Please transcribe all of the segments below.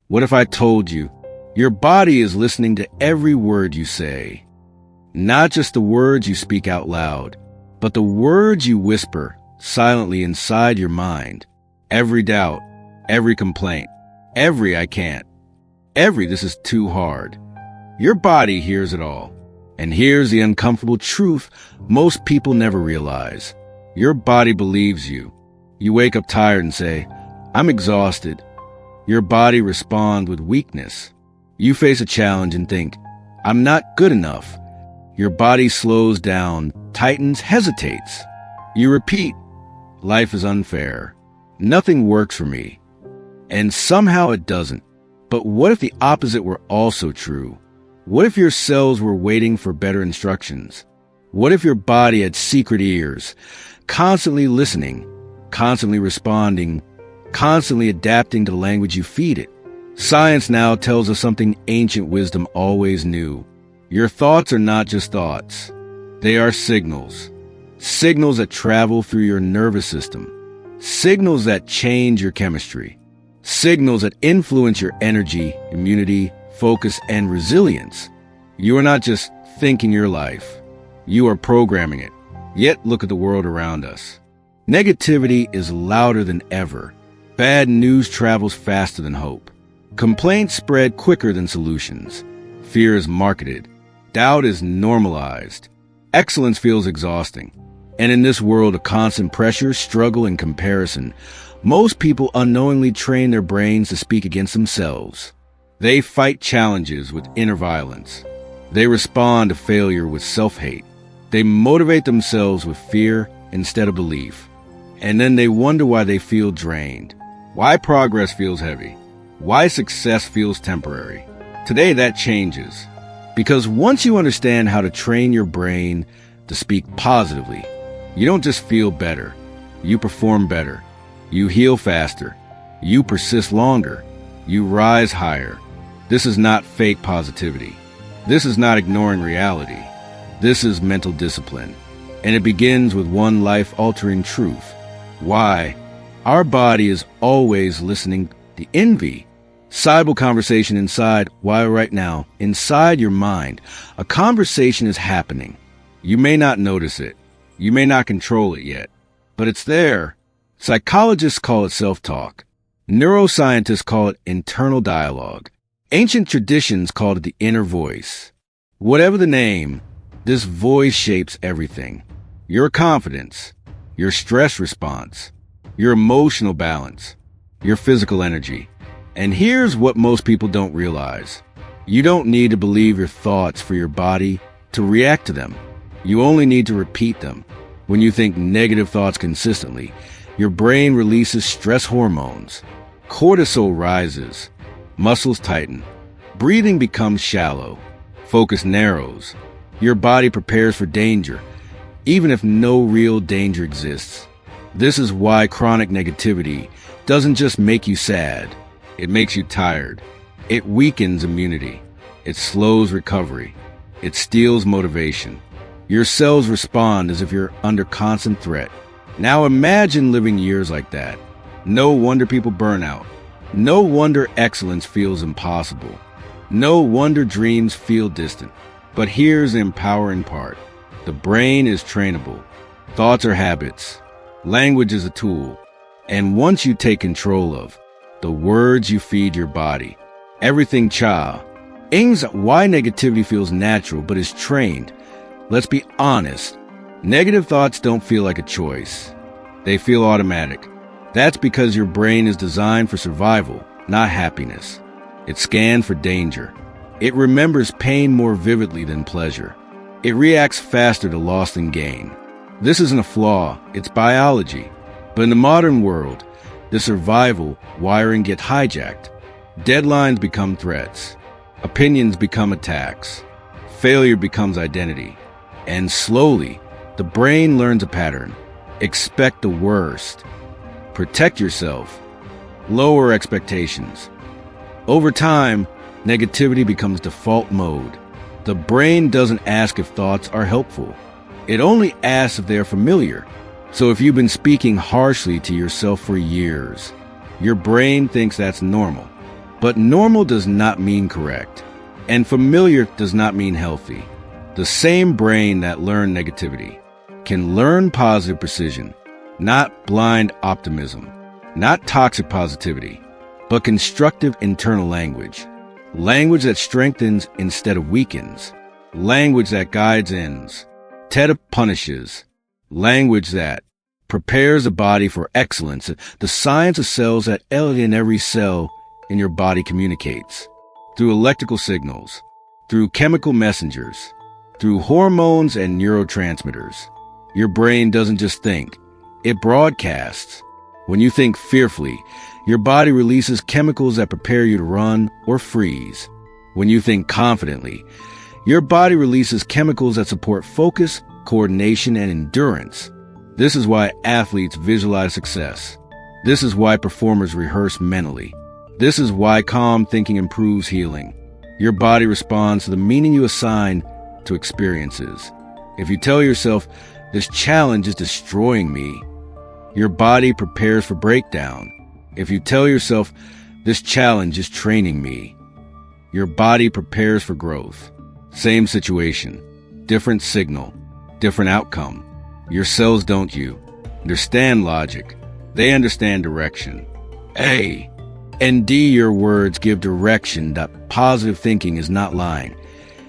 What if I told you your body is listening to every word you say? Not just the words you speak out loud, but the words you whisper silently inside your mind. Every doubt, every complaint, every I can't, every this is too hard. Your body hears it all. And here's the uncomfortable truth most people never realize. Your body believes you. You wake up tired and say, "I'm exhausted." Your body responds with weakness. You face a challenge and think, "I'm not good enough." Your body slows down, tightens, hesitates. You repeat, "Life is unfair. Nothing works for me." And somehow it doesn't. But what if the opposite were also true? What if your cells were waiting for better instructions? What if your body had secret ears, constantly listening, constantly responding, constantly adapting to the language you feed it? Science now tells us something ancient wisdom always knew. Your thoughts are not just thoughts. They are signals. Signals that travel through your nervous system. Signals that change your chemistry. Signals that influence your energy, immunity, focus, and resilience. You are not just thinking your life. You are programming it. Yet look at the world around us. Negativity is louder than ever. Bad news travels faster than hope. Complaints spread quicker than solutions. Fear is marketed. Doubt is normalized. Excellence feels exhausting. And in this world of constant pressure, struggle, and comparison, most people unknowingly train their brains to speak against themselves. They fight challenges with inner violence. They respond to failure with self-hate. They motivate themselves with fear instead of belief. And then they wonder why they feel drained. Why progress feels heavy. Why success feels temporary. Today that changes. Because once you understand how to train your brain to speak positively, you don't just feel better. You perform better. You heal faster. You persist longer. You rise higher. This is not fake positivity. This is not ignoring reality. This is mental discipline. And it begins with one life-altering truth. Why? Our body is always listening. The envy. Sidewalk conversation inside. Why right now? Inside your mind. A conversation is happening. You may not notice it. You may not control it yet. But it's there. Psychologists call it self-talk. Neuroscientists call it internal dialogue. Ancient traditions called it the inner voice. Whatever the name, this voice shapes everything. Your confidence, your stress response, your emotional balance, your physical energy. And here's what most people don't realize. You don't need to believe your thoughts for your body to react to them. You only need to repeat them. When you think negative thoughts consistently, your brain releases stress hormones. Cortisol rises. Muscles tighten. Breathing becomes shallow. Focus narrows. Your body prepares for danger, even if no real danger exists. This is why chronic negativity doesn't just make you sad. It makes you tired. It weakens immunity. It slows recovery. It steals motivation. Your cells respond as if you're under constant threat. Now imagine living years like that. No wonder people burn out. No wonder excellence feels impossible. No wonder dreams feel distant. But here's the empowering part. The brain is trainable. Thoughts are habits. Language is a tool. And once you take control of the words you feed your body, everything why negativity feels natural but is trained. Let's be honest. Negative thoughts don't feel like a choice. They feel automatic. That's because your brain is designed for survival, not happiness. It's scanned for danger. It remembers pain more vividly than pleasure. It reacts faster to loss than gain. This isn't a flaw, it's biology. But in the modern world, the survival wiring gets hijacked. Deadlines become threats. Opinions become attacks. Failure becomes identity. And slowly, the brain learns a pattern. Expect the worst. Protect yourself. Lower expectations. Over time, negativity becomes default mode. The brain doesn't ask if thoughts are helpful. It only asks if they are familiar. So if you've been speaking harshly to yourself for years, your brain thinks that's normal. But normal does not mean correct, and familiar does not mean healthy. The same brain that learned negativity can learn positive precision, not blind optimism, not toxic positivity, but constructive internal language. Language that strengthens instead of weakens. Language that guides ends, instead of punishes. Language that prepares the body for excellence. The science of cells that in every cell in your body communicates. Through electrical signals, through chemical messengers, through hormones and neurotransmitters. Your brain doesn't just think, it broadcasts. When you think fearfully, your body releases chemicals that prepare you to run or freeze. When you think confidently, your body releases chemicals that support focus, coordination, and endurance. This is why athletes visualize success. This is why performers rehearse mentally. This is why calm thinking improves healing. Your body responds to the meaning you assign to experiences. If you tell yourself, this challenge is destroying me, your body prepares for breakdown. If you tell yourself, this challenge is training me, your body prepares for growth. Same situation, different signal, different outcome. Your cells don't understand logic. They understand direction. A and D, your words give direction that positive thinking is not lying.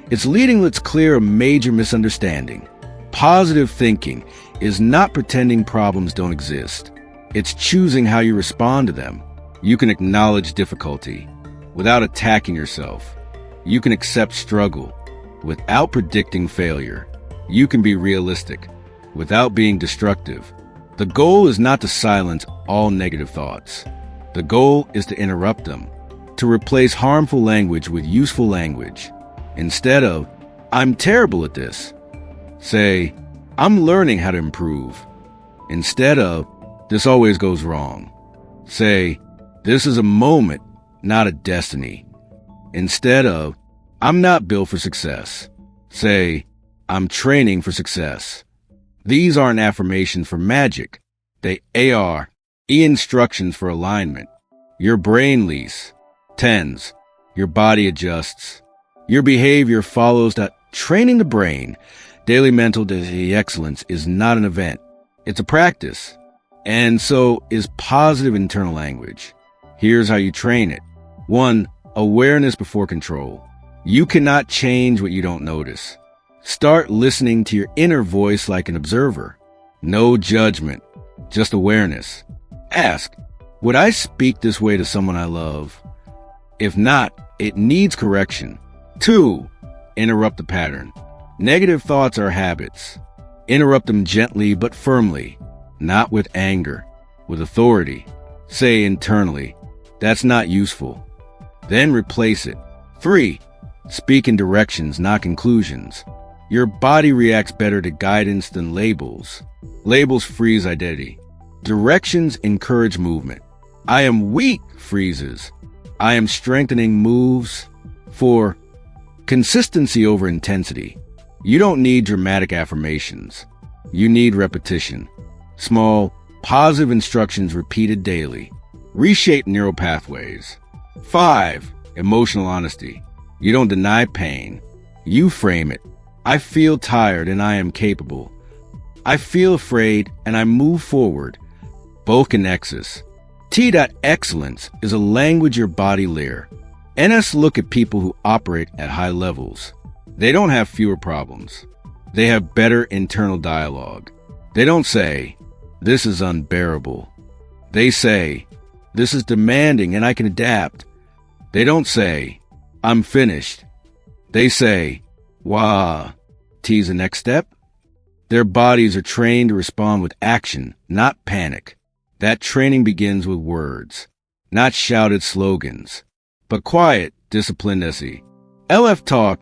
It's leading let's clear a major misunderstanding. Positive thinking is not pretending problems don't exist. It's choosing how you respond to them. You can acknowledge difficulty without attacking yourself. You can accept struggle without predicting failure. You can be realistic without being destructive. The goal is not to silence all negative thoughts. The goal is to interrupt them, to replace harmful language with useful language. Instead of, I'm terrible at this, say, I'm learning how to improve. Instead of, this always goes wrong, say, this is a moment, not a destiny. Instead of, I'm not built for success, say, I'm training for success. These aren't affirmations for magic. They are instructions for alignment. Your brain lease, tends, your body adjusts. Your behavior follows that. Training the brain, daily mental excellence is not an event. It's a practice. And so is positive internal language. Here's how you train it. 1. Awareness before control. You cannot change what you don't notice. Start listening to your inner voice like an observer. No judgment, just awareness. Ask, would I speak this way to someone I love? If not, it needs correction. 2. Interrupt the pattern. Negative thoughts are habits. Interrupt them gently but firmly, not with anger, with authority. Say internally, that's not useful. Then replace it. 3. Speak in directions, not conclusions. Your body reacts better to guidance than labels. Labels freeze identity. Directions encourage movement. I am weak freezes. I am strengthening moves. 4. Consistency over intensity. You don't need dramatic affirmations. You need repetition. Small, positive instructions repeated daily. Reshape neural pathways. 5. Emotional honesty. You don't deny pain. You frame it. I feel tired and I am capable. I feel afraid and I move forward. Both can excess. T.excellence is a language your body layer. NS look at people who operate at high levels. They don't have fewer problems. They have better internal dialogue. They don't say, this is unbearable. They say, this is demanding and I can adapt. They don't say, I'm finished. They say, wow, T's the next step. Their bodies are trained to respond with action, not panic. That training begins with words, not shouted slogans, but quiet, disciplined SE. LF Talk.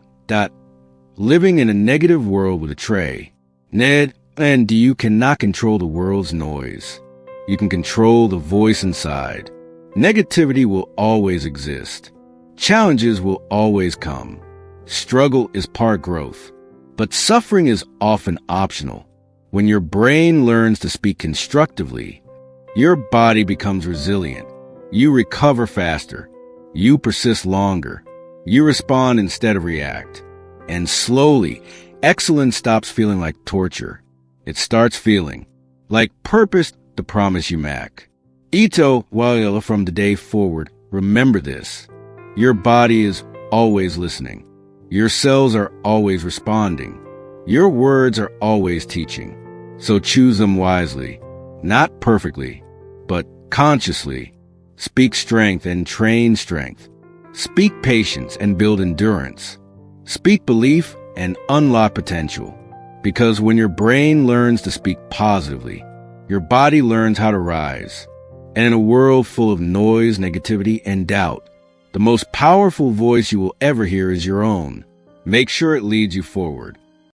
Living in a negative world with a tray. Ned and you cannot control the world's noise. You can control the voice inside. Negativity will always exist. Challenges will always come. Struggle is part growth. But suffering is often optional. When your brain learns to speak constructively, your body becomes resilient. You recover faster. You persist longer. You respond instead of react. And slowly, excellence stops feeling like torture. It starts feeling like purpose, the promise you make. Ito Waila from the day forward, remember this. Your body is always listening. Your cells are always responding. Your words are always teaching. So choose them wisely, not perfectly, but consciously. Speak strength and train strength. Speak patience and build endurance. Speak belief and unlock potential. Because when your brain learns to speak positively, your body learns how to rise. And in a world full of noise, negativity, and doubt, the most powerful voice you will ever hear is your own. Make sure it leads you forward.